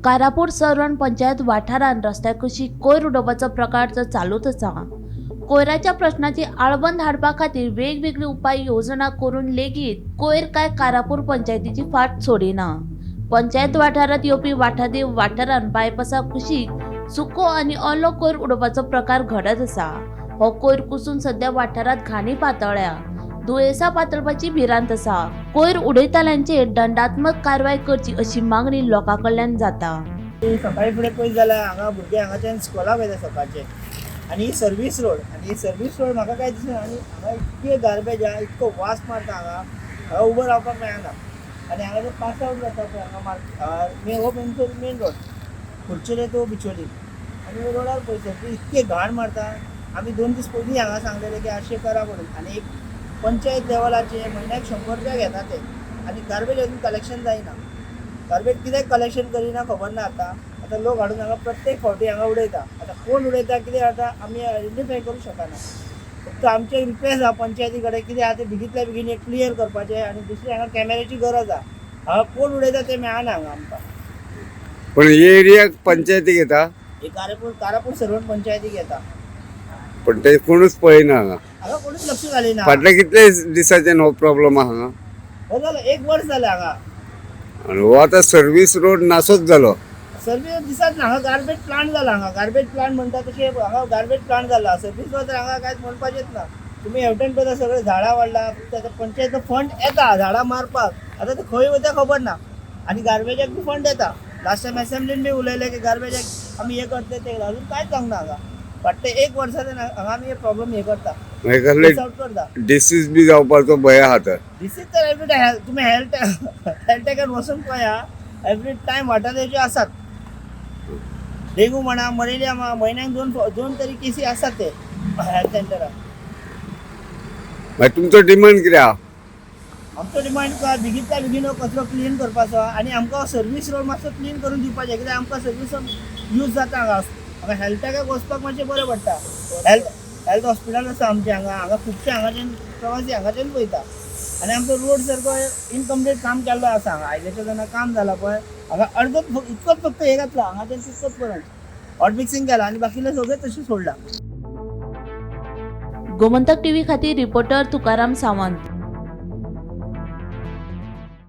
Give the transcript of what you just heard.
कारापूर सरण पंचायत वाठारान रस्त्या कशी कोयर उडोवपाचो प्रकार तर चालूच आसा। कोयराच्या प्रश्नाची आळबंद हाडपा खातीर वेगवेगळी उपाय योजना करून लेगीत कोयर काय कारापूर पंचायतीची फाट सोडिना। पंचायत वाठारात येवपी वाठादी वाठारान बायपासा कुशीक सुको आनी ओलो कोयर उडोवपाचो प्रकार घडत आसा। हो कोयर कुसून सध्या वाठारात घाणी पातळ्या, दुयेंसां पातळपाची भिरांत आसा। कोयर उडयताल्यांचेर दंडात्मक कारवाय करची अशी मागणी लोकांकडल्यान जाता। सकाळी फुडें पळयत जाल्यार हांगा भुरगे हांगाच्यान स्कॉलाक वयता सकाळचे आनी ही सर्वीस रोड म्हाका काय दिसना। आनी हांगा इतके गार्बेज आहा, इतको वास मारता हांगा उबो रावपाक मेळना। आनी हांगा जो पास आवट जाता पळय हांगा हो मेन रोड खुर्चुले तो बिचोली आनी रोडार पळय इतके घाण मारता। आमी 2 दीस पयलीं हांगा सांगलेलें की अशें करा म्हणून, आनी एक पंचायत लेवलाचे म्हयन्याक 100 रुपया घेता ते, आनी गार्बेज अजून कलेक्शन जायना। गार्बेज कित्याक कलेक्शन करिना खबर ना। आतां लोक हाडून हांगा प्रत्येक फावटी हांगा उडयता। आतां कोण उडयता कितें जाता आमी आयडेंटिफाय करूंक शकना। फक्त आमचे रिक्वेस्ट आहा पंचायती कडेन, कितें आहा तें बेगींतल्या बेगीन एक क्लियर करपाचें, आनी दुसरें हांगा कॅमेऱ्याची गरज आहा। हांगा कोण उडयता तें मेळना हांगा आमकां। पण हे एरियाक पंचायती घेता, हे कारापूर सर्वण पंचायती घेता, पण ते कोणूच पळयना हांगा। हांगा कोणूच लक्ष घालिना। फाटले कितले दिसाच्यान हो प्रॉब्लेम आहा हांगा, हो जालो 1 वर्स जालें हांगा। आनी हो आतां सर्वीस रोड नासोच जालो। सर्वीस दिसात ना हांगा गार्बेज प्लांट जाला। हांगा गार्बेज प्लांट म्हणटा तशें हांगा गार्बेज प्लांट जाला। सर्वीस रोड तर हांगा कांयच म्हणपाचेंच ना। तुमी हेवटेन पळयता सगळे झाडां वाडला, फक्त आतां पंचायत फंड येता झाडां मारपाक, आतां ते खंय वयता खबर ना। आनी गार्बेजाक बी फंड येता। लास्ट टायम असेंब्लीन बी उलयले की गार्बेजाक आमी हे करतले ते, अजून कांयच जावंक ना हांगा। फाटले 1 वर्साच्यान हांगा आमी हे प्रॉब्लेम हे करता, सॉल्व करता। डिसीज बी जावपाचो भंय आहा तर। डिसीज तर एवरी टायम तुमी हेल्थटॅकान वचून पळया, एवरी टायम वाटादेचे आसात। डेंगू म्हणा, मलेरिया म्हणा, म्हयन्याक 2 तरी केसी आसात ते हेल्थ सेंटराक। मागीर तुमचो डिमांड कितें आहा? आमचो डिमांड बेगींतल्या बेगीन हो कचरो क्लीन करपाचो, आनी आमकां सर्वीस रोड मातसो क्लीन करून दिवपाचें, कित्याक आमकां सर्वीस यूज जाता हांगा हेल्थटॅकाक वचपाक मातशें बरें पडटा। हेल्थ हॉस्पिटल आसा आमचें हांगा खुबशे हांगाच्यान प्रवासी हांगाच्यान वयता। आनी आमचो रोड सारको इनकम्प्लीट काम केल्लो आसा हांगा। आयल्याच्या जेन्ना काम जाला पळय हांगा इतकोच फक्त हे घातला हांगाच्यान तितकोच पर्यंत हॉट मिक्सिंग केला, आनी बाकीले सगळे तशें सोडला। गोमंतक टीव्ही खातीर रिपोर्टर तुकाराम सावंत।